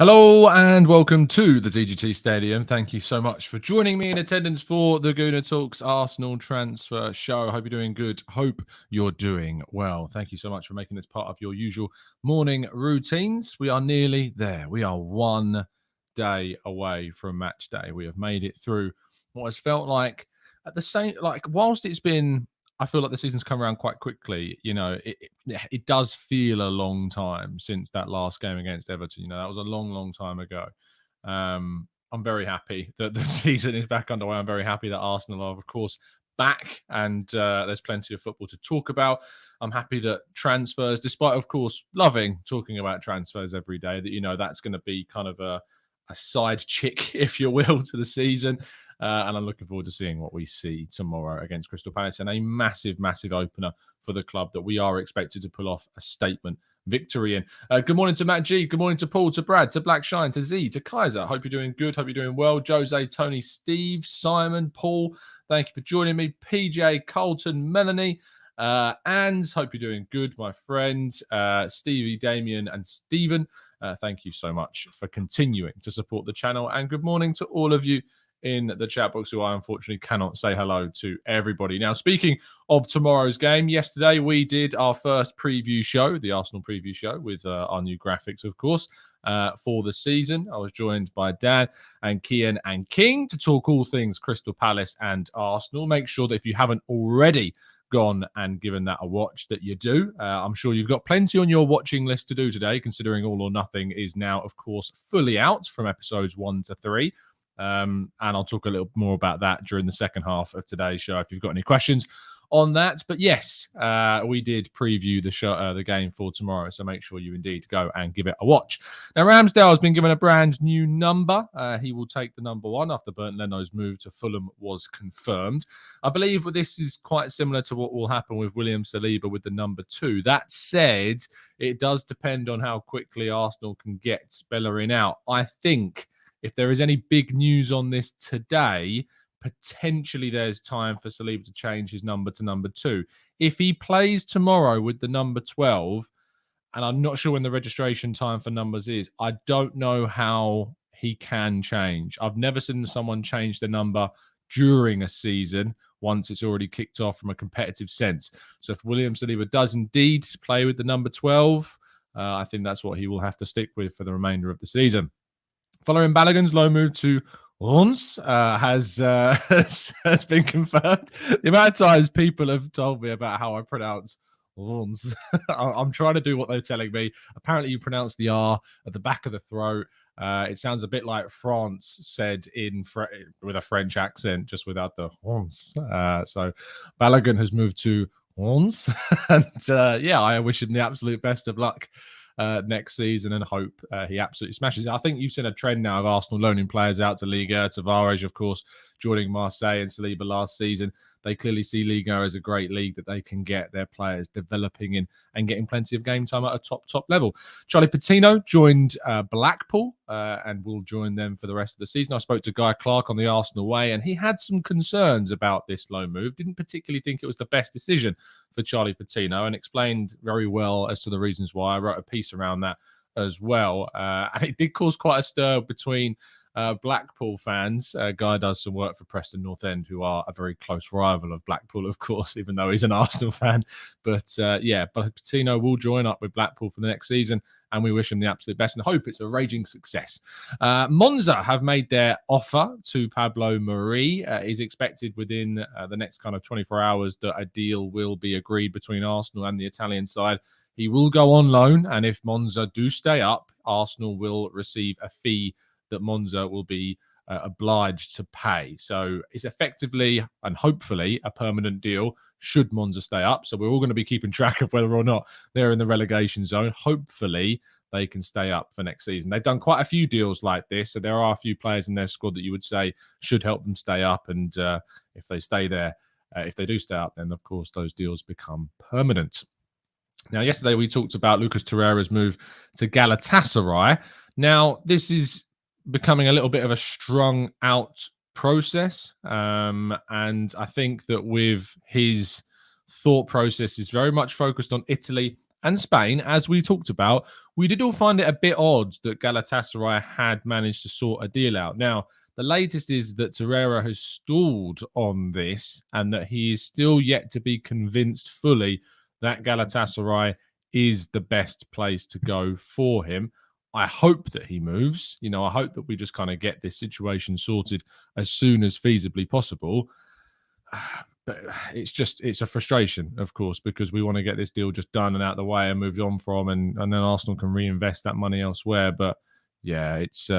Hello and welcome to the TGT Stadium. Thank you so much for joining me in attendance for the Gooner Talks Arsenal transfer show. I hope you're doing good. Hope you're doing well. Thank you so much for making this part of your usual morning routines. We are nearly there. We are 1 day away from match day. We have made it through what has felt like whilst it's been, I feel like the season's come around quite quickly. It does feel a long time since that last game against Everton. That was a long, long time ago. I'm very happy that the season is back underway. I'm very happy that Arsenal are, of course, back, and there's plenty of football to talk about. I'm happy that transfers, despite, of course, loving talking about transfers every day, that, that's going to be kind of a side chick, if you will, to the season. And I'm looking forward to seeing what we see tomorrow against Crystal Palace, and a massive, massive opener for the club that we are expected to pull off a statement victory in. Good morning to Matt G. Good morning to Paul, to Brad, to Black Shine, to Z, to Kaiser. Hope you're doing good. Hope you're doing well. Jose, Tony, Steve, Simon, Paul. Thank you for joining me. PJ, Colton, Melanie. And hope you're doing good, my friends. Stevie, Damien, and Stephen. Thank you so much for continuing to support the channel. And good morning to all of you in the chat box who I unfortunately cannot say hello to everybody. Now, speaking of tomorrow's game, yesterday we did our first preview show, the Arsenal preview show, with our new graphics, of course, for the season. I was joined by Dan and Kian and King to talk all things Crystal Palace and Arsenal. Make sure that if you haven't already gone and given that a watch, that you do. I'm sure you've got plenty on your watching list to do today, considering All or Nothing is now, of course, fully out from episodes 1 to 3. And I'll talk a little more about that during the second half of today's show if you've got any questions on that. But yes, we did preview the game for tomorrow, so make sure you indeed go and give it a watch. Now, Ramsdale has been given a brand new number. He will take the number 1 after Bernd Leno's move to Fulham was confirmed. I believe this is quite similar to what will happen with William Saliba with the number 2. That said, it does depend on how quickly Arsenal can get Bellerin out. I think if there is any big news on this today, potentially there's time for Saliba to change his number to number 2. If he plays tomorrow with the number 12, and I'm not sure when the registration time for numbers is, I don't know how he can change. I've never seen someone change the number during a season once it's already kicked off from a competitive sense. So if William Saliba does indeed play with the number 12, I think that's what he will have to stick with for the remainder of the season. Folarin Balogun's loan move to Reims has been confirmed. The amount of times people have told me about how I pronounce Reims, I'm trying to do what they're telling me. Apparently, you pronounce the R at the back of the throat. It sounds a bit like France said with a French accent, just without the Reims. So Balogun has moved to Reims, and I wish him the absolute best of luck next season, and hope he absolutely smashes it. I think you've seen a trend now of Arsenal loaning players out to Liga. Tavares, of course, joining Marseille and Saliba last season. They clearly see Liga as a great league that they can get their players developing in and getting plenty of game time at a top level. Charlie Patino joined Blackpool and will join them for the rest of the season. I spoke to Guy Clark on the Arsenal Way, and he had some concerns about this loan move. Didn't particularly think it was the best decision for Charlie Patino, and explained very well as to the reasons why. I wrote a piece around that as well. And it did cause quite a stir between Blackpool fans. Guy does some work for Preston North End, who are a very close rival of Blackpool, of course, even though he's an Arsenal fan. But Patino will join up with Blackpool for the next season, and we wish him the absolute best and hope it's a raging success. Monza have made their offer to Pablo Mari. Is expected within the next kind of 24 hours that a deal will be agreed between Arsenal and the Italian side. He will go on loan, and if Monza do stay up, Arsenal will receive a fee that Monza will be obliged to pay. So it's effectively and hopefully a permanent deal should Monza stay up. So we're all going to be keeping track of whether or not they're in the relegation zone. Hopefully they can stay up for next season. They've done quite a few deals like this, so there are a few players in their squad that you would say should help them stay up. And if they stay there, if they do stay up, then of course those deals become permanent. Now, yesterday we talked about Lucas Torreira's move to Galatasaray. Now, this is becoming a little bit of a strung out process. And I think that with his thought process is very much focused on Italy and Spain, as we talked about, we did all find it a bit odd that Galatasaray had managed to sort a deal out. Now, the latest is that Torreira has stalled on this and that he is still yet to be convinced fully that Galatasaray is the best place to go for him. I hope that he moves. I hope that we just kind of get this situation sorted as soon as feasibly possible. But it's a frustration, of course, because we want to get this deal just done and out of the way and moved on from, and then Arsenal can reinvest that money elsewhere. But yeah, it's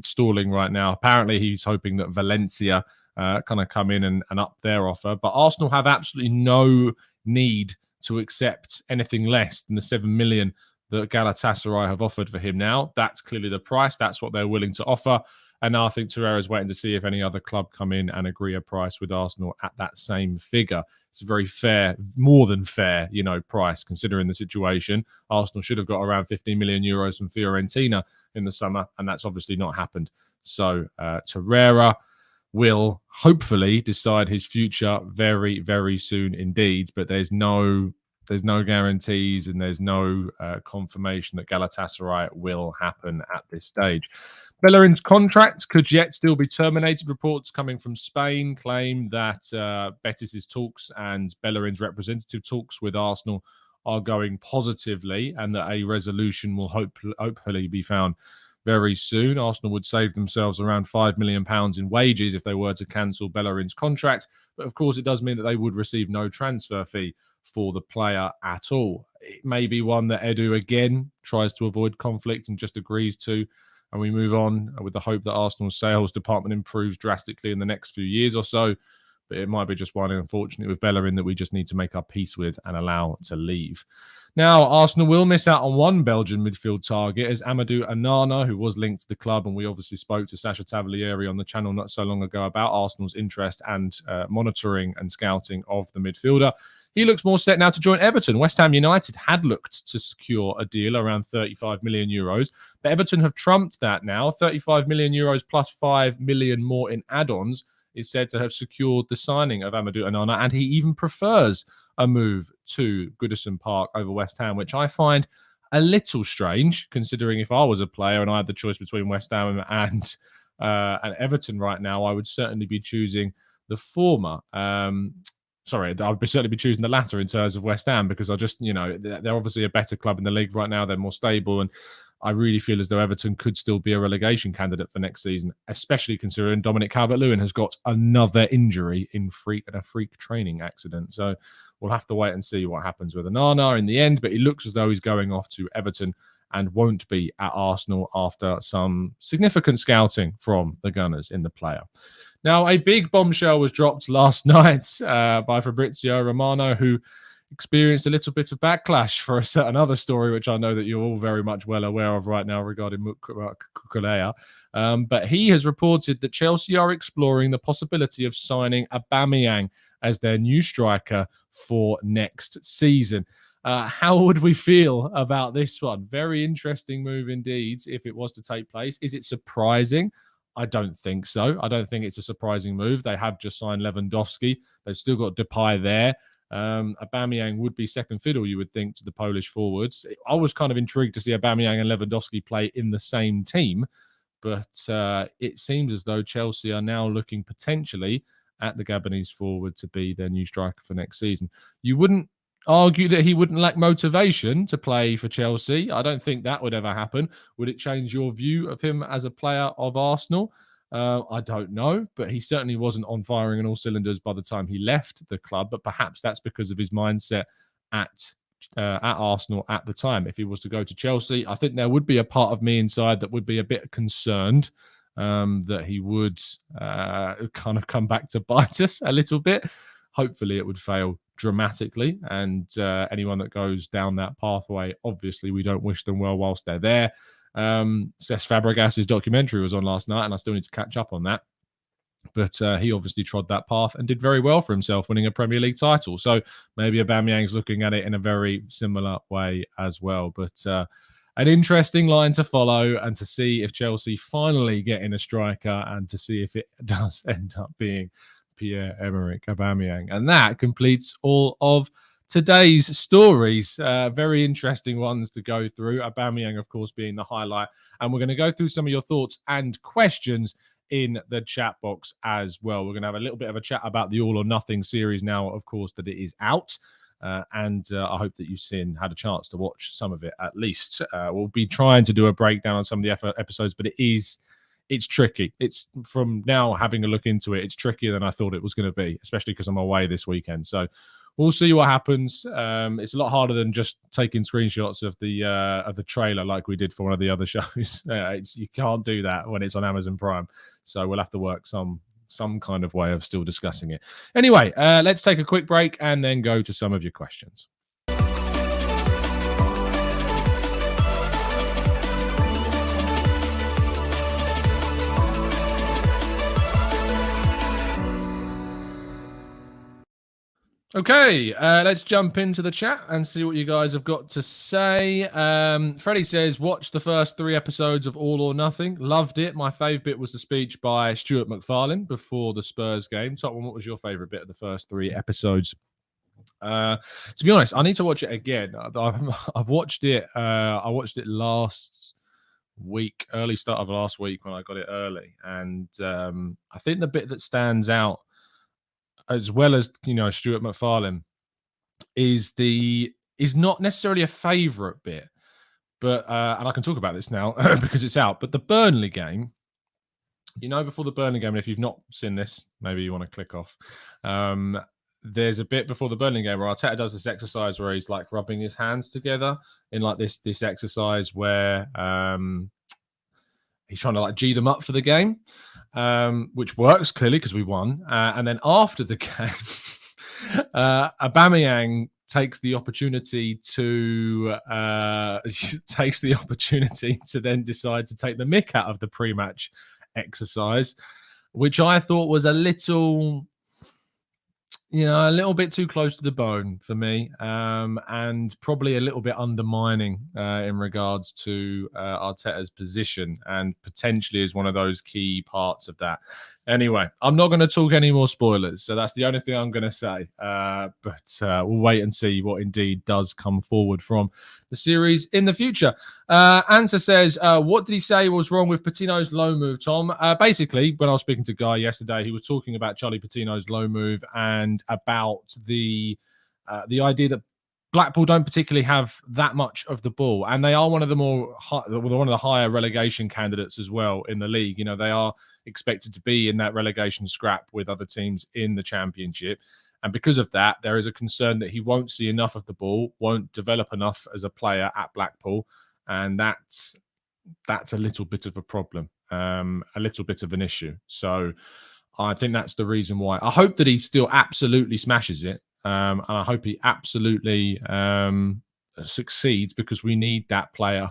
stalling right now. Apparently, he's hoping that Valencia kind of come in and up their offer, but Arsenal have absolutely no need to accept anything less than the 7 million that Galatasaray have offered for him now. That's clearly the price. That's what they're willing to offer. And now I think Torreira's waiting to see if any other club come in and agree a price with Arsenal at that same figure. It's a very fair, more than fair, price considering the situation. Arsenal should have got around 15 million euros from Fiorentina in the summer, and that's obviously not happened. So Torreira will hopefully decide his future very, very soon indeed. But there's no guarantees and there's no confirmation that Galatasaray will happen at this stage. Bellerin's contract could yet still be terminated. Reports coming from Spain claim that Betis's talks and Bellerin's representative talks with Arsenal are going positively and that a resolution will hopefully be found very soon. Arsenal would save themselves around £5 million in wages if they were to cancel Bellerin's contract. But of course, it does mean that they would receive no transfer fee for the player at all. It may be one that Edu again tries to avoid conflict and just agrees to, and we move on with the hope that Arsenal's sales department improves drastically in the next few years or so. But it might be just one, unfortunately, with Bellerin that we just need to make our peace with and allow to leave. Now, Arsenal will miss out on one Belgian midfield target as Amadou Onana, who was linked to the club, and we obviously spoke to Sasha Tavolieri on the channel not so long ago about Arsenal's interest and monitoring and scouting of the midfielder. He looks more set now to join Everton. West Ham United had looked to secure a deal around 35 million euros, but Everton have trumped that now. 35 million euros plus 5 million more in add-ons is said to have secured the signing of Amadou Onana, and he even prefers a move to Goodison Park over West Ham, which I find a little strange, considering if I was a player and I had the choice between West Ham and Everton right now, I would certainly be choosing the former. Sorry, I would certainly be choosing the latter in terms of West Ham, because they're obviously a better club in the league right now. They're more stable, and I really feel as though Everton could still be a relegation candidate for next season, especially considering Dominic Calvert-Lewin has got another injury in a freak training accident. So we'll have to wait and see what happens with Onana in the end, but it looks as though he's going off to Everton and won't be at Arsenal after some significant scouting from the Gunners in the player. Now, a big bombshell was dropped last night by Fabrizio Romano, who experienced a little bit of backlash for a certain other story, which I know that you're all very much well aware of right now regarding Kukuleya. But he has reported that Chelsea are exploring the possibility of signing Aubameyang as their new striker for next season. How would we feel about this one? Very interesting move indeed, if it was to take place. Is it surprising? I don't think so. I don't think it's a surprising move. They have just signed Lewandowski. They've still got Depay there. Aubameyang would be second fiddle, you would think, to the Polish forwards. I was kind of intrigued to see Aubameyang and Lewandowski play in the same team, but it seems as though Chelsea are now looking potentially at the Gabonese forward to be their new striker for next season. You wouldn't argue that he wouldn't lack motivation to play for Chelsea. I don't think that would ever happen. Would it change your view of him as a player of Arsenal? I don't know, but he certainly wasn't on firing on all cylinders by the time he left the club. But perhaps that's because of his mindset at Arsenal at the time. If he was to go to Chelsea, I think there would be a part of me inside that would be a bit concerned that he would kind of come back to bite us a little bit. Hopefully it would fail dramatically, and anyone that goes down that pathway, obviously we don't wish them well whilst they're there. Cesc Fabregas's documentary was on last night, and I still need to catch up on that. But he obviously trod that path and did very well for himself, winning a Premier League title. So maybe Aubameyang's looking at it in a very similar way as well. But an interesting line to follow, and to see if Chelsea finally get in a striker, and to see if it does end up being Pierre-Emerick Aubameyang. And that completes all of today's stories. Very interesting ones to go through. Aubameyang, of course, being the highlight. And we're going to go through some of your thoughts and questions in the chat box as well. We're going to have a little bit of a chat about the All or Nothing series now, of course, that it is out. And I hope that you've had a chance to watch some of it at least. We'll be trying to do a breakdown on some of the episodes, but it's tricky. It's from now having a look into it, it's trickier than I thought it was going to be, especially because I'm away this weekend. So we'll see what happens. It's a lot harder than just taking screenshots of the trailer like we did for one of the other shows. You can't do that when it's on Amazon Prime. So we'll have to work some kind of way of still discussing it. Anyway, let's take a quick break and then go to some of your questions. Okay, let's jump into the chat and see what you guys have got to say. Freddie says, watch the first 3 episodes of All or Nothing. Loved it. My favourite bit was the speech by Stuart MacFarlane before the Spurs game. Tottenham, what was your favourite bit of the first 3 episodes? To be honest, I need to watch it again. I've watched it. I watched it last week, early start of last week when I got it early. And I think the bit that stands out, as well as Stuart MacFarlane, is not necessarily a favourite bit, but and I can talk about this now because it's out. But the Burnley game, before the Burnley game, and if you've not seen this, maybe you want to click off. There's a bit before the Burnley game where Arteta does this exercise where he's like rubbing his hands together in like this exercise where he's trying to like G them up for the game, which works clearly because we won. And then after the game, Aubameyang takes the opportunity to then decide to take the mick out of the pre-match exercise, which I thought was a little bit too close to the bone for me, and probably a little bit undermining in regards to Arteta's position, and potentially is one of those key parts of that. Anyway, I'm not going to talk any more spoilers, so that's the only thing I'm going to say. But we'll wait and see what indeed does come forward from the series in the future. Ansa says, what did he say was wrong with Patino's low move, Tom? Basically, when I was speaking to Guy yesterday, he was talking about Charlie Patino's low move and about the idea that Blackpool don't particularly have that much of the ball, and they are one of the higher relegation candidates as well in the league. They are expected to be in that relegation scrap with other teams in the Championship, and because of that, there is a concern that he won't see enough of the ball, won't develop enough as a player at Blackpool, and that's a little bit of a problem, a little bit of an issue. So I think that's the reason why. I hope that he still absolutely smashes it. And I hope he absolutely succeeds, because we need that player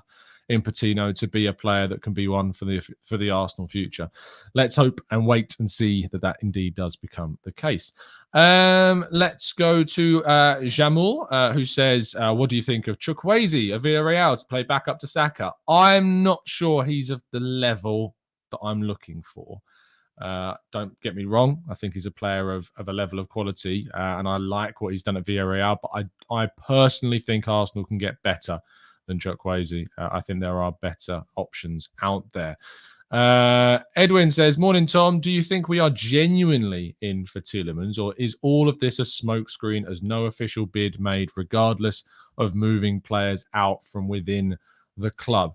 in Patino to be a player that can be one for the Arsenal future. Let's hope and wait and see that indeed does become the case. Let's go to Jamul, who says, what do you think of Chukwueze of Villarreal to play back up to Saka? I'm not sure he's of the level that I'm looking for. Don't get me wrong. I think he's a player of a level of quality, and I like what he's done at Villarreal. But I personally think Arsenal can get better than Chukwueze. I think there are better options out there. Edwin says, morning, Tom. Do you think we are genuinely in for Tielemans, or is all of this a smokescreen as no official bid made, regardless of moving players out from within the club?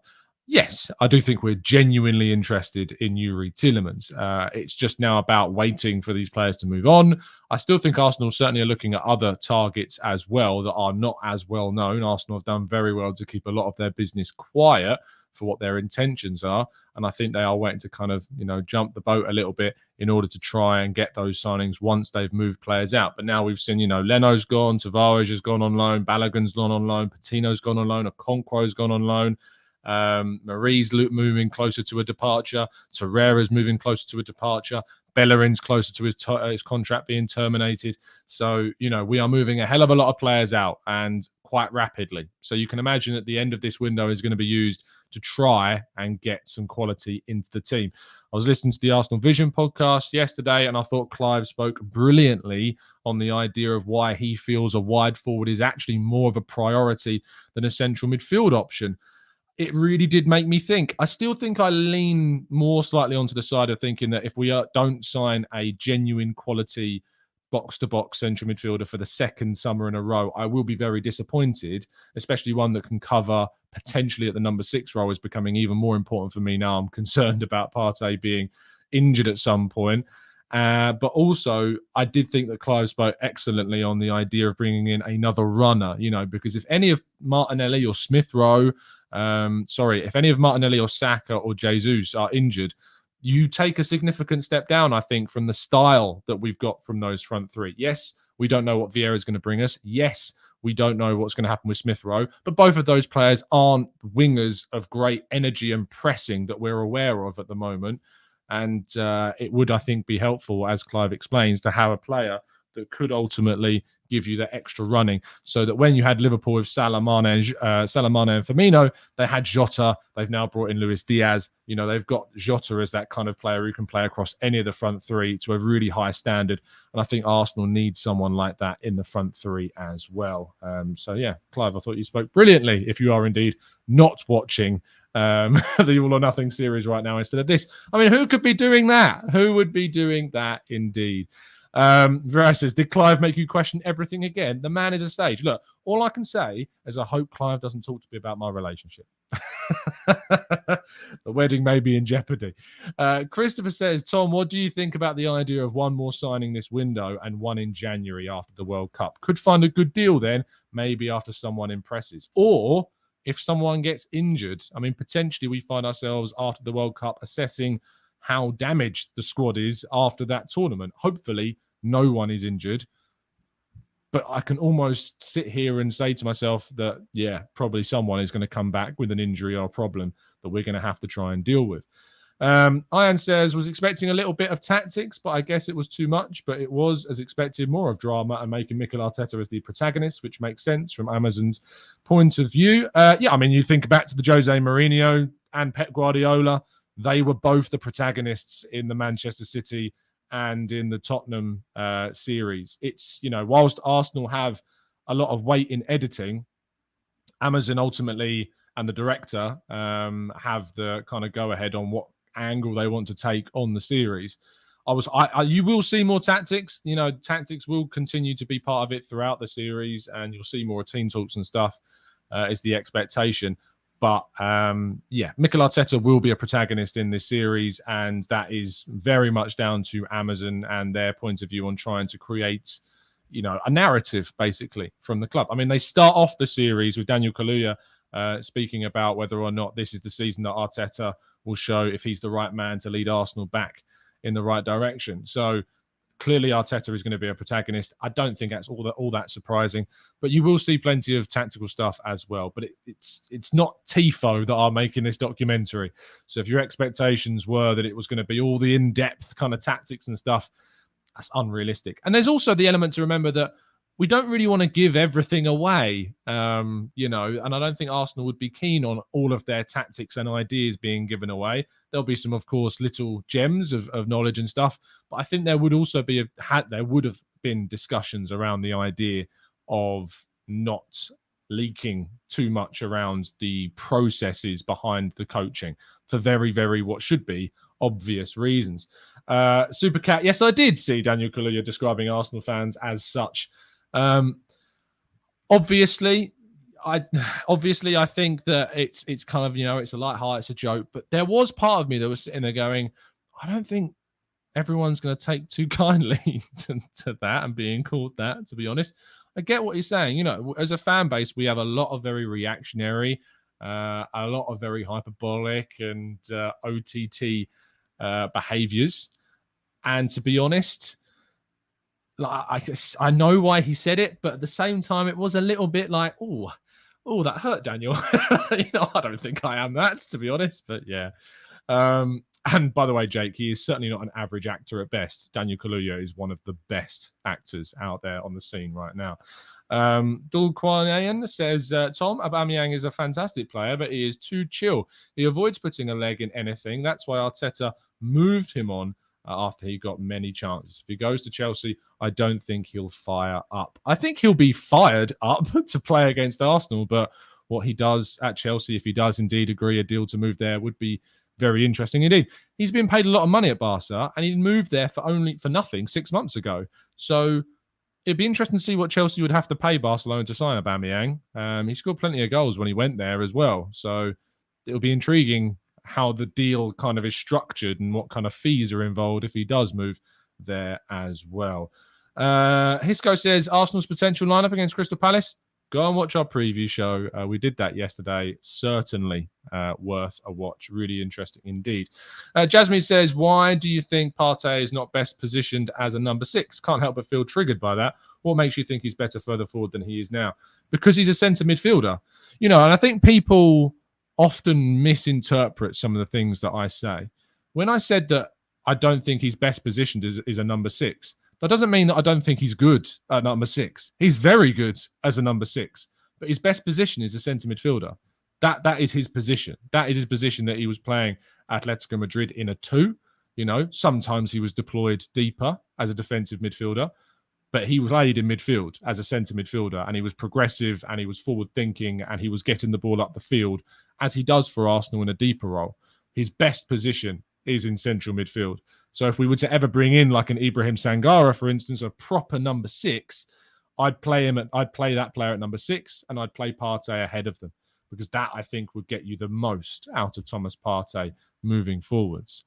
Yes, I do think we're genuinely interested in Youri Tielemans. It's just now about waiting for these players to move on. I still think Arsenal certainly are looking at other targets as well that are not as well known. Arsenal have done very well to keep a lot of their business quiet for what their intentions are. And I think they are waiting to kind of, jump the boat a little bit in order to try and get those signings once they've moved players out. But now we've seen, Leno's gone, Tavares has gone on loan, Balogun's gone on loan, Patino's gone on loan, Okonkwo's gone on loan. Marie's moving closer to a departure. Torreira's moving closer to a departure. Bellerin's closer to his contract being terminated. So, we are moving a hell of a lot of players out, and quite rapidly. So you can imagine that the end of this window is going to be used to try and get some quality into the team. I was listening to the Arsenal Vision podcast yesterday, and I thought Clive spoke brilliantly on the idea of why he feels a wide forward is actually more of a priority than a central midfield option. It really did make me think. I still think I lean more slightly onto the side of thinking that if we don't sign a genuine quality box-to-box central midfielder for the second summer in a row, I will be very disappointed, especially one that can cover potentially at the number 6 role is becoming even more important for me now. I'm concerned about Partey being injured at some point. But also, I did think that Clive spoke excellently on the idea of bringing in another runner, because if any of Martinelli or Smith Rowe, if any of Martinelli or Saka or Jesus are injured, you take a significant step down, I think, from the style that we've got from those front three. Yes, we don't know what Vieira is going to bring us. Yes, we don't know what's going to happen with Smith Rowe, but both of those players aren't wingers of great energy and pressing that we're aware of at the moment. And it would, I think, be helpful, as Clive explains, to have a player that could ultimately give you that extra running, so that when you had Liverpool with Salah, Mane and Firmino, they had Jota. They've now brought in Luis Diaz. They've got Jota as that kind of player who can play across any of the front three to a really high standard. And I think Arsenal needs someone like that in the front three as well. Clive, I thought you spoke brilliantly. If you are indeed not watching the All or Nothing series right now instead of this. I mean, who could be doing that? Who would be doing that indeed? Vera says, did Clive make you question everything again? The man is a stage. Look, all I can say is I hope Clive doesn't talk to me about my relationship. The wedding may be in jeopardy. Christopher says, Tom, what do you think about the idea of one more signing this window and one in January after the World Cup? Could find a good deal then, maybe after someone impresses. Or if someone gets injured, I mean, potentially we find ourselves after the World Cup assessing how damaged the squad is after that tournament. Hopefully, no one is injured. But I can almost sit here and say to myself that, probably someone is going to come back with an injury or a problem that we're going to have to try and deal with. Ian says, was expecting a little bit of tactics, but I guess it was too much. But it was, as expected, more of drama and making Mikel Arteta as the protagonist, which makes sense from Amazon's point of view. You think back to the Jose Mourinho and Pep Guardiola. They were both the protagonists in the Manchester City and in the Tottenham series. It's, whilst Arsenal have a lot of weight in editing, Amazon ultimately and the director have the kind of go-ahead on what angle they want to take on the series. You will see more tactics. Tactics will continue to be part of it throughout the series, and you'll see more team talks and stuff is the expectation. But Mikel Arteta will be a protagonist in this series, and that is very much down to Amazon and their point of view on trying to create, a narrative basically from the club. I mean, they start off the series with Daniel Kaluuya speaking about whether or not this is the season that Arteta will show if he's the right man to lead Arsenal back in the right direction. So clearly Arteta is going to be a protagonist. I don't think that's all that surprising, but you will see plenty of tactical stuff as well. But it's not Tifo that are making this documentary. So if your expectations were that it was going to be all the in-depth kind of tactics and stuff, that's unrealistic. And there's also the element to remember that we don't really want to give everything away, and I don't think Arsenal would be keen on all of their tactics and ideas being given away. There'll be some, of course, little gems of knowledge and stuff, but I think there would also there would have been discussions around the idea of not leaking too much around the processes behind the coaching for very, very what should be obvious reasons. Supercat, yes, I did see Daniel Kaluuya describing Arsenal fans as such. Obviously, I think that it's kind of, it's a light-hearted, it's a joke, but there was part of me that was sitting there going, I don't think everyone's going to take too kindly to that and being called that, to be honest. I get what you're saying. As a fan base, we have a lot of very reactionary, a lot of very hyperbolic and OTT behaviors. And to be honest, I know why he said it, but at the same time, it was a little bit like, oh, that hurt, Daniel. I don't think I am that, to be honest. But yeah, And by the way, Jake, he is certainly not an average actor at best. Daniel Kaluuya is one of the best actors out there on the scene right now. Dulquanian says, Tom, Aubameyang is a fantastic player, but he is too chill. He avoids putting a leg in anything. That's why Arteta moved him on after he got many chances. If he goes to Chelsea, I don't think he'll fire up. I think he'll be fired up to play against Arsenal, but what he does at Chelsea, if he does indeed agree a deal to move there, would be very interesting indeed. He's been paid a lot of money at Barca, and he moved there for nothing 6 months ago. So it'd be interesting to see what Chelsea would have to pay Barcelona to sign Aubameyang. He scored plenty of goals when he went there as well. So it'll be intriguing how the deal kind of is structured and what kind of fees are involved if he does move there as well. Hisco says, Arsenal's potential lineup against Crystal Palace. Go and watch our preview show. We did that yesterday. Certainly worth a watch. Really interesting indeed. Jasmine says, why do you think Partey is not best positioned as a number 6? Can't help but feel triggered by that. What makes you think he's better further forward than he is now? Because he's a centre midfielder. And I think people often misinterpret some of the things that I say. When I said that I don't think he's best positioned as a number 6, that doesn't mean that I don't think he's good at number 6. He's very good as a number 6, but his best position is a centre midfielder. That is his position. That is his position that he was playing Atletico Madrid in a 2. Sometimes he was deployed deeper as a defensive midfielder, but he played in midfield as a centre midfielder, and he was progressive and he was forward thinking and he was getting the ball up the field as he does for Arsenal in a deeper role. His best position is in central midfield. So if we were to ever bring in like an Ibrahim Sangara, for instance, a proper number 6, I'd play that player at number 6 and I'd play Partey ahead of them, because that I think would get you the most out of Thomas Partey moving forwards.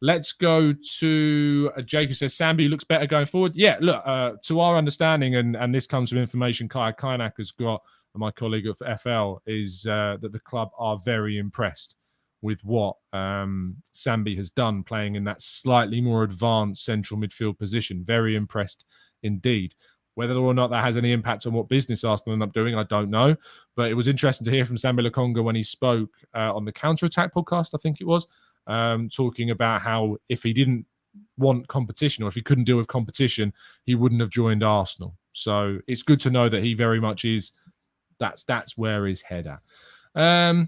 Let's go to Jake, who says Sambi looks better going forward. Yeah, look, to our understanding, and this comes from information Kaya Kainak has got, and my colleague at FL, is that the club are very impressed with what Sambi has done playing in that slightly more advanced central midfield position. Very impressed indeed. Whether or not that has any impact on what business Arsenal end up doing, I don't know. But it was interesting to hear from Sambi Lokonga when he spoke on the Counter Attack podcast, I think it was, talking about how if he didn't want competition, or if he couldn't deal with competition, he wouldn't have joined Arsenal. So it's good to know that he very much is, that's where his head at.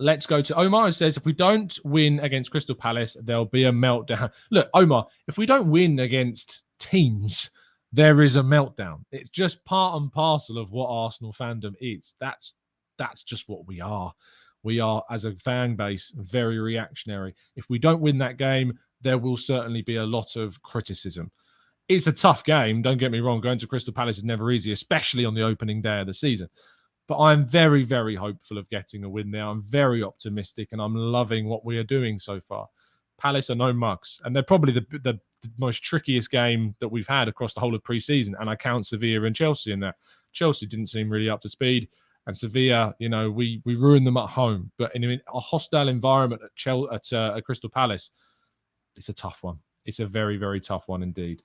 Let's go to Omar, who says, if we don't win against Crystal Palace, there'll be a meltdown. Look, Omar, if we don't win against teams, there is a meltdown. It's just part and parcel of what Arsenal fandom is. That's just what we are. We are, as a fan base, very reactionary. If we don't win that game, there will certainly be a lot of criticism. It's a tough game, don't get me wrong. Going to Crystal Palace is never easy, especially on the opening day of the season. But I'm very, very hopeful of getting a win there. I'm very optimistic, and I'm loving what we are doing so far. Palace are no mugs, and they're probably the most trickiest game that we've had across the whole of pre-season, and I count Sevilla and Chelsea in that. Chelsea didn't seem really up to speed, and Sevilla, we ruined them at home. But in a hostile environment at Crystal Palace, it's a tough one. It's a very, very tough one indeed.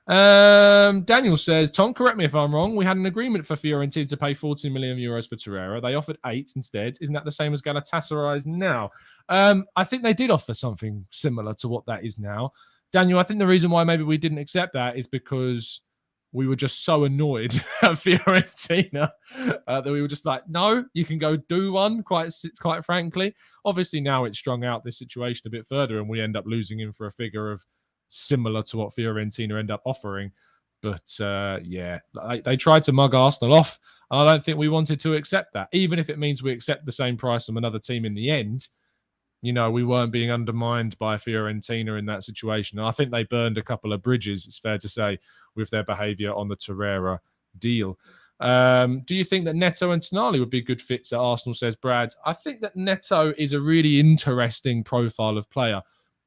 Daniel says, Tom, correct me if I'm wrong. We had an agreement for Fiorentina to pay 14 million euros for Torreira. They offered 8 instead. Isn't that the same as Galatasaray's now? I think they did offer something similar to what that is now. Daniel, I think the reason why maybe we didn't accept that is because we were just so annoyed at Fiorentina that we were just like, no, you can go do one, quite frankly. Obviously, now it's strung out this situation a bit further, and we end up losing him for a figure of similar to what Fiorentina end up offering. But they tried to mug Arsenal off, and I don't think we wanted to accept that. Even if it means we accept the same price from another team in the end, we weren't being undermined by Fiorentina in that situation. And I think they burned a couple of bridges, it's fair to say, with their behaviour on the Torreira deal. Do you think that Neto and Tonali would be good fits at Arsenal, says Brad? I think that Neto is a really interesting profile of player,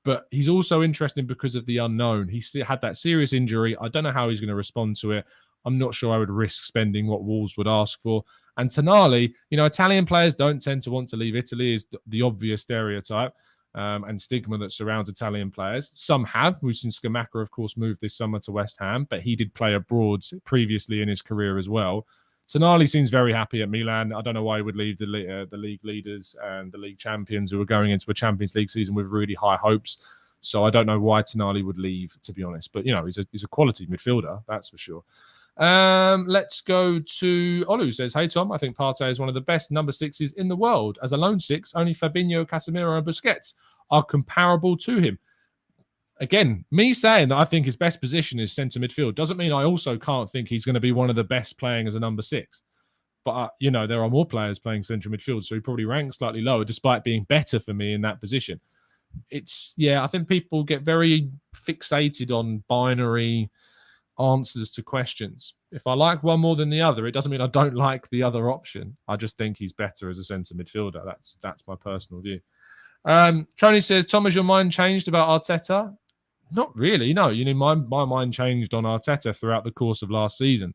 but he's also interesting because of the unknown. He had that serious injury. I don't know how he's going to respond to it. I'm not sure I would risk spending what Wolves would ask for. And Tonali, Italian players don't tend to want to leave Italy, is the obvious stereotype and stigma that surrounds Italian players. Some have. We've seen Scamacca, of course, move this summer to West Ham, but he did play abroad previously in his career as well. Tonali seems very happy at Milan. I don't know why he would leave the league leaders and the league champions who are going into a Champions League season with really high hopes. So I don't know why Tonali would leave, to be honest. But, he's a quality midfielder, that's for sure. Let's go to Olu. Says, hey, Tom, I think Partey is one of the best number 6s in the world. As a lone 6, only Fabinho, Casemiro and Busquets are comparable to him. Again, me saying that I think his best position is centre midfield doesn't mean I also can't think he's going to be one of the best playing as a number 6. But, there are more players playing central midfield, so he probably ranks slightly lower despite being better for me in that position. I think people get very fixated on binary answers to questions. If I like one more than the other, it doesn't mean I don't like the other option. I just think he's better as a centre midfielder. That's my personal view. Tony says, Tom, has your mind changed about Arteta? Not really, no. My mind changed on Arteta throughout the course of last season.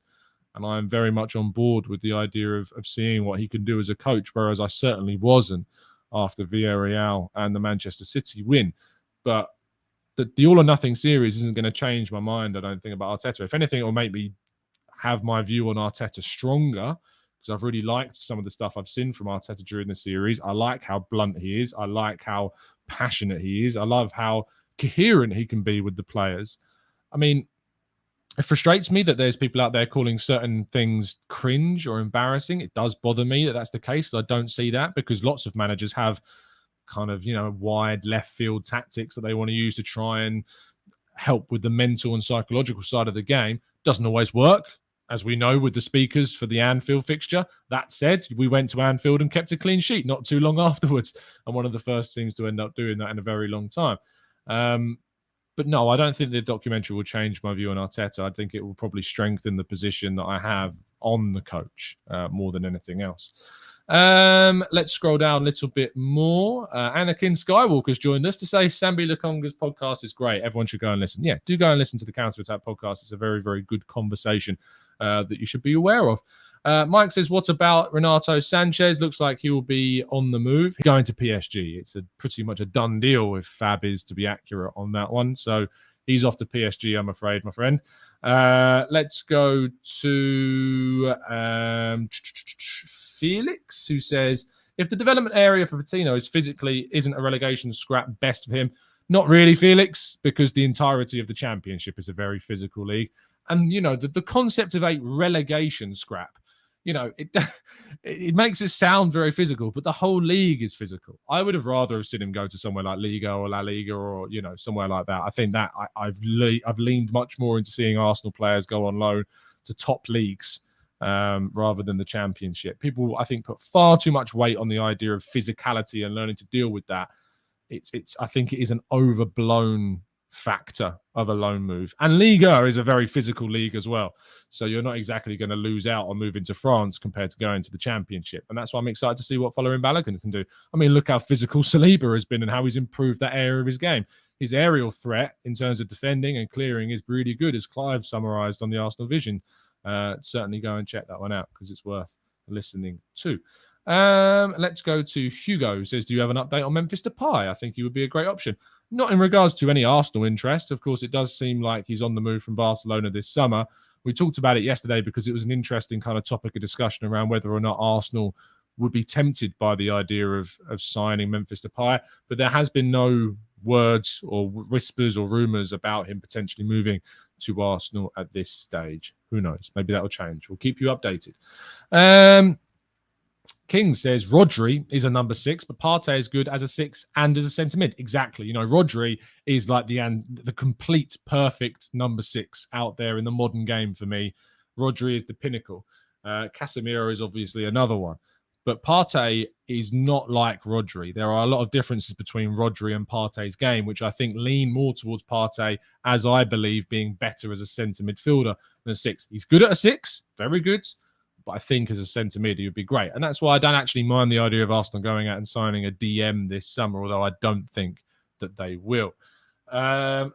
And I'm very much on board with the idea of seeing what he can do as a coach, whereas I certainly wasn't after Villarreal and the Manchester City win. But the all or nothing series isn't going to change my mind, I don't think, about Arteta. If anything, it will make me have my view on Arteta stronger, because I've really liked some of the stuff I've seen from Arteta during the series. I like how blunt he is. I like how passionate he is. I love how coherent he can be with the players. I mean, it frustrates me that there's people out there calling certain things cringe or embarrassing. It does bother me that that's the case. I don't see that, because lots of managers have kind of, wide left field tactics that they want to use to try and help with the mental and psychological side of the game. Doesn't always work, as we know with the speakers for the Anfield fixture. That said, we went to Anfield and kept a clean sheet not too long afterwards, and one of the first teams to end up doing that in a very long time. But no, I don't think the documentary will change my view on Arteta. I think it will probably strengthen the position that I have on the coach more than anything else. Let's scroll down a little bit more. Anakin Skywalker's joined us to say Sambi Lukonga's podcast is great. Everyone should go and listen. Yeah, do go and listen to the Counter Attack podcast. It's a very, very good conversation that you should be aware of. Mike says, what about Renato Sanchez? Looks like he will be on the move. He's going to PSG. It's pretty much a done deal if Fab is to be accurate on that one. So he's off to PSG, I'm afraid, my friend. Let's go to Felix, who says, if the development area for Patino isn't a relegation scrap, best for him. Not really, Felix, because the entirety of the championship is a very physical league. And, the concept of a relegation scrap, it makes it sound very physical, but the whole league is physical. I would have rather have seen him go to somewhere like Liga or La Liga or, somewhere like that. I think that I've leaned much more into seeing Arsenal players go on loan to top leagues rather than the championship. People, I think, put far too much weight on the idea of physicality and learning to deal with that. I think it is an overblown factor of a loan move. And Liga is a very physical league as well. So you're not exactly going to lose out on moving to France compared to going to the championship. And that's why I'm excited to see what Folarin Balogun can do. I mean, look how physical Saliba has been and how he's improved that area of his game. His aerial threat in terms of defending and clearing is really good, as Clive summarised on the Arsenal Vision. Certainly go and check that one out because it's worth listening to. Let's go to Hugo, who says, do you have an update on Memphis Depay? I think he would be a great option. Not in regards to any Arsenal interest. Of course, it does seem like he's on the move from Barcelona this summer. We talked about it yesterday because it was an interesting kind of topic of discussion around whether or not Arsenal would be tempted by the idea of signing Memphis Depay. But there has been no words or whispers or rumours about him potentially moving to Arsenal at this stage. Who knows? Maybe that will change. We'll keep you updated. King says Rodri is a number 6, but Partey is good as a 6 and as a centre mid. Exactly. Rodri is like the complete perfect number 6 out there in the modern game for me. Rodri is the pinnacle. Casemiro is obviously another one. But Partey is not like Rodri. There are a lot of differences between Rodri and Partey's game, which I think lean more towards Partey, as I believe being better as a centre midfielder than a 6. He's good at a 6, very good. But I think as a centre mid, he would be great. And that's why I don't actually mind the idea of Arsenal going out and signing a DM this summer, although I don't think that they will.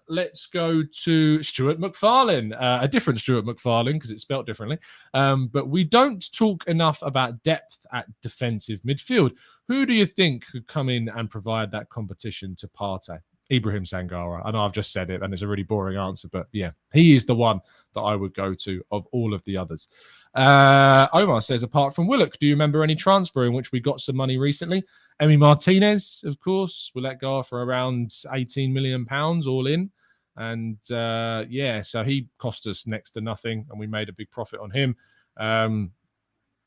Let's go to Stuart McFarlane, a different Stuart McFarlane because it's spelt differently. But we don't talk enough about depth at defensive midfield. Who do you think could come in and provide that competition to Partey? Ibrahim Sangara. I know I've just said it and it's a really boring answer, but yeah, he is the one that I would go to of all of the others. Omar says, apart from Willock, do you remember any transfer in which we got some money recently? Emi Martinez, of course, we let go for around £18 million all in. And so he cost us next to nothing and we made a big profit on him.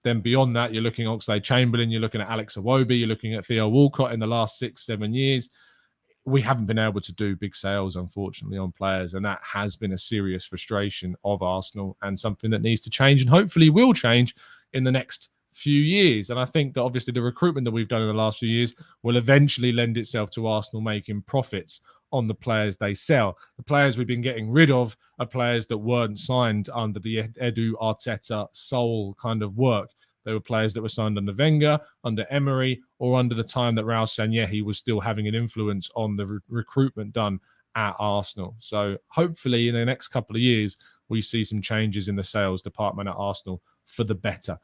Then beyond that, you're looking at Oxlade-Chamberlain, you're looking at Alex Iwobi, you're looking at Theo Walcott in the last 6-7 years. We haven't been able to do big sales, unfortunately, on players, and that has been a serious frustration of Arsenal and something that needs to change and hopefully will change in the next few years. And I think that obviously the recruitment that we've done in the last few years will eventually lend itself to Arsenal making profits on the players they sell. The players we've been getting rid of are players that weren't signed under the Edu Arteta sole kind of work. They were players that were signed under Wenger, under Emery, or under the time that Raul Sanllehi was still having an influence on the recruitment done at Arsenal. So hopefully in the next couple of years, we see some changes in the sales department at Arsenal for the better.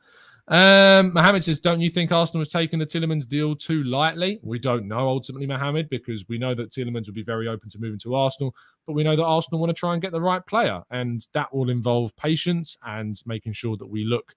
Mohammed says, don't you think Arsenal has taken the Tielemans deal too lightly? We don't know, ultimately, Mohammed, because we know that Tielemans would be very open to moving to Arsenal, but we know that Arsenal want to try and get the right player, and that will involve patience and making sure that we look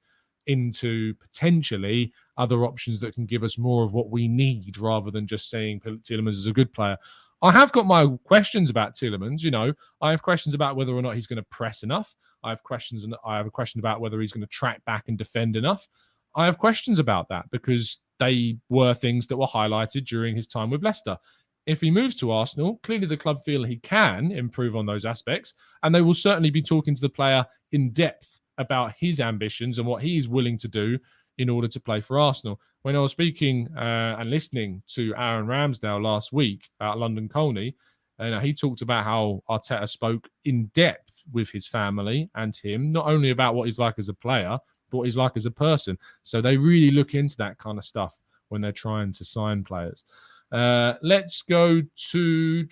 into potentially other options that can give us more of what we need rather than just saying Tielemans is a good player. I have got my questions about Tielemans. I have questions about whether or not he's going to press enough. I have a question about whether he's going to track back and defend enough. I have questions about that because they were things that were highlighted during his time with Leicester. If he moves to Arsenal, clearly the club feel he can improve on those aspects, and they will certainly be talking to the player in depth about his ambitions and what he's willing to do in order to play for Arsenal. When I was speaking and listening to Aaron Ramsdale last week at London Colney, he talked about how Arteta spoke in depth with his family and him, not only about what he's like as a player, but what he's like as a person. So they really look into that kind of stuff when they're trying to sign players. Let's go to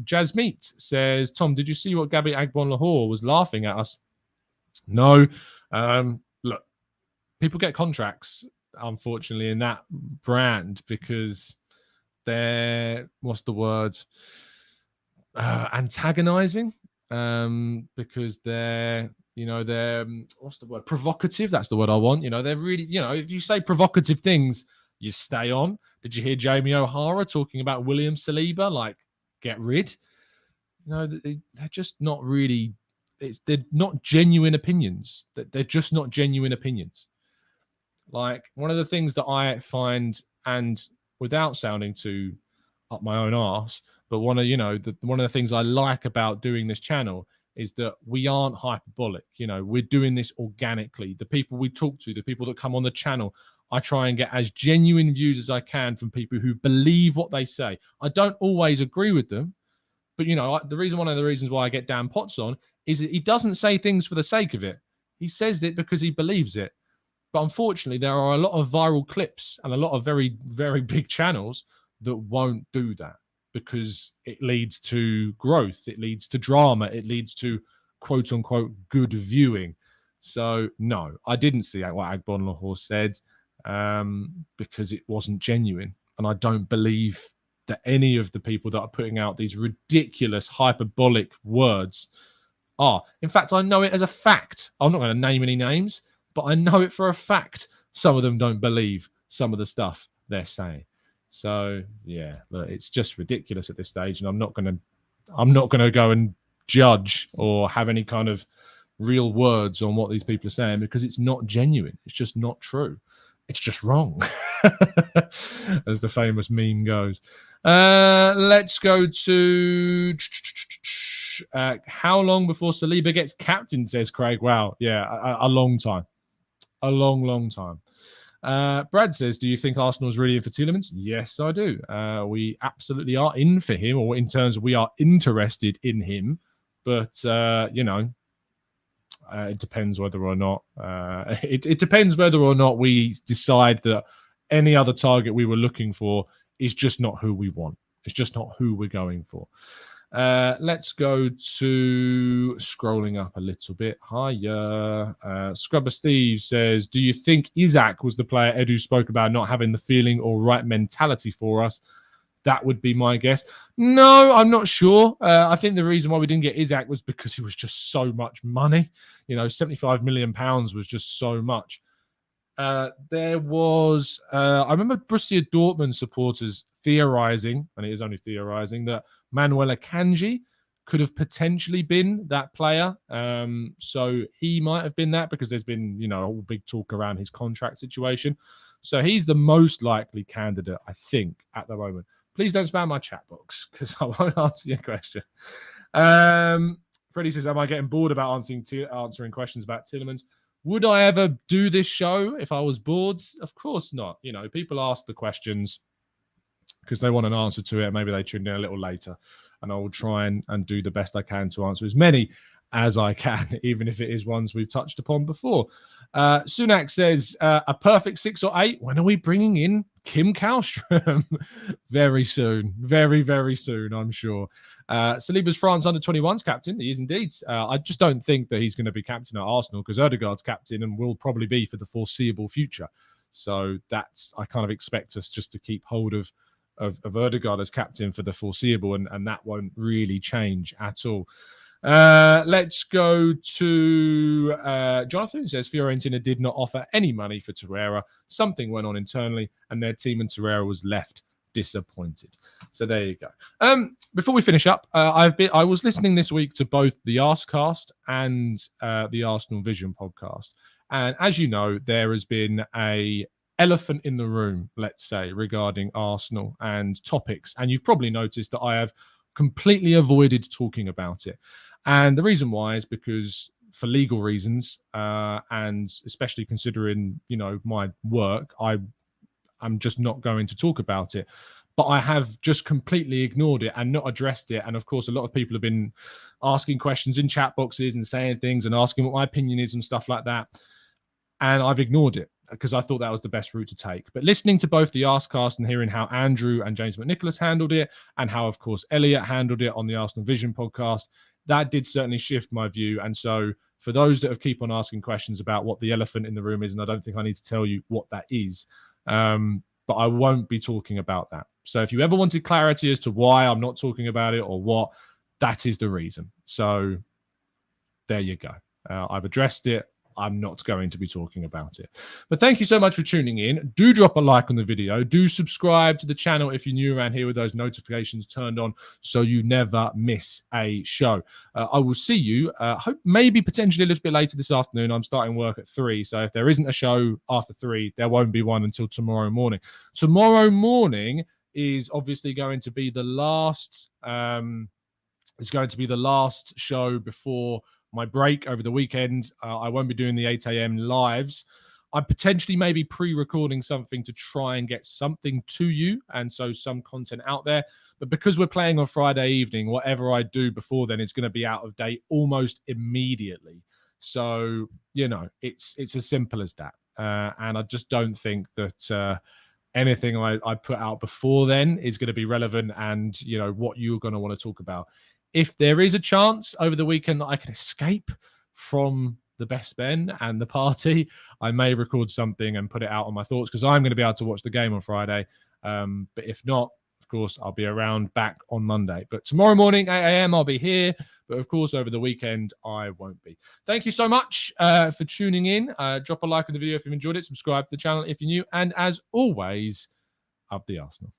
Jasmeet says, Tom, did you see what Gabby Agbon-Lahore was laughing at us? No. Look, people get contracts, unfortunately, in that brand because they're, antagonizing, because they're, provocative. That's the word I want. They're really, if you say provocative things, you stay on. Did you hear Jamie O'Hara talking about William Saliba? Like, get rid? They're just not really... They're not genuine opinions. They're just not genuine opinions. Like, one of the things that I find, and without sounding too up my own arse, but one of the things I like about doing this channel is that we aren't hyperbolic. We're doing this organically. The people we talk to, the people that come on the channel, I try and get as genuine views as I can from people who believe what they say. I don't always agree with them, but one of the reasons why I get Dan Potts on is that he doesn't say things for the sake of it. He says it because he believes it. But unfortunately, there are a lot of viral clips and a lot of very, very big channels that won't do that because it leads to growth. It leads to drama. It leads to quote unquote good viewing. So no, I didn't see what Agbon-Lahore said because it wasn't genuine. And I don't believe that any of the people that are putting out these ridiculous hyperbolic words are. In fact, I know it as a fact. I'm not going to name any names, but I know it for a fact. Some of them don't believe some of the stuff they're saying. So yeah, look, it's just ridiculous at this stage, and I'm not going to go and judge or have any kind of real words on what these people are saying because it's not genuine. It's just not true. It's just wrong, as the famous meme goes. Let's go to how long before Saliba gets captain, says Craig. Wow, yeah, a long time. A long, long time. Brad says, do you think Arsenal's really in for Tielemans? Yes, I do. We absolutely are in for him, or in terms of we are interested in him. But, it depends whether or not it depends whether or not we decide that any other target we were looking for is just not who we want. It's just not who we're going for. Let's go to scrolling up a little bit. Hiya. Scrubber Steve says, do you think Isaac was the player Edu spoke about not having the feeling or right mentality for us? That would be my guess. No, I'm not sure. I think the reason why we didn't get Isaac was because he was just so much money. £75 million was just so much. There was, I remember Borussia Dortmund supporters theorizing, and it is only theorizing, that Manuel Akanji could have potentially been that player. So he might have been that because there's been, all big talk around his contract situation. So he's the most likely candidate, I think, at the moment. Please don't spam my chat box because I won't answer your question. Freddie says, am I getting bored about answering questions about Tielemans? Would I ever do this show if I was bored? Of course not. People ask the questions because they want an answer to it. Maybe they tuned in a little later, and I will try and do the best I can to answer as many as I can, even if it is ones we've touched upon before. Sunak says, a perfect 6 or 8. When are we bringing in Kim Kallstrom? Very soon. Very, very soon, I'm sure. Saliba's France under-21's captain. He is indeed. I just don't think that he's going to be captain at Arsenal because Ødegaard's captain and will probably be for the foreseeable future. So I kind of expect us just to keep hold of Ødegaard as captain for the foreseeable, and that won't really change at all. Let's go to Jonathan, who says Fiorentina did not offer any money for Torreira. Something went on internally, and their team and Torreira was left disappointed. So there you go. Before we finish up, I was listening this week to both the Arscast and the Arsenal Vision podcast, and as you know, there has been a elephant in the room, let's say, regarding Arsenal and topics, and you've probably noticed that I have completely avoided talking about it. And the reason why is because for legal reasons, and especially considering, my work, I'm just not going to talk about it. But I have just completely ignored it and not addressed it. And of course, a lot of people have been asking questions in chat boxes and saying things and asking what my opinion is and stuff like that. And I've ignored it because I thought that was the best route to take. But listening to both the Arscast and hearing how Andrew and James McNicholas handled it, and how, of course, Elliot handled it on the Arsenal Vision podcast, that did certainly shift my view. And so for those that have keep on asking questions about what the elephant in the room is, and I don't think I need to tell you what that is, but I won't be talking about that. So if you ever wanted clarity as to why I'm not talking about it or what, that is the reason. So there you go. I've addressed it. I'm not going to be talking about it. But thank you so much for tuning in. Do drop a like on the video. Do subscribe to the channel if you're new around here with those notifications turned on so you never miss a show. I will see you, hope maybe potentially a little bit later this afternoon. I'm starting work at 3, so if there isn't a show after 3, there won't be one until tomorrow morning. Tomorrow morning is obviously going to be the last show before my break over the weekend. I won't be doing the 8 a.m. lives. I'm potentially maybe pre-recording something to try and get something to you, and so some content out there. But because we're playing on Friday evening, whatever I do before then is going to be out of date almost immediately. So, it's as simple as that. And I just don't think that anything I put out before then is going to be relevant and, what you're going to want to talk about. If there is a chance over the weekend that I can escape from the Best Ben and the party, I may record something and put it out on my thoughts because I'm going to be able to watch the game on Friday. But if not, of course, I'll be around back on Monday. But tomorrow morning, 8 a.m., I'll be here. But of course, over the weekend, I won't be. Thank you so much for tuning in. Drop a like on the video if you enjoyed it. Subscribe to the channel if you're new. And as always, up the Arsenal.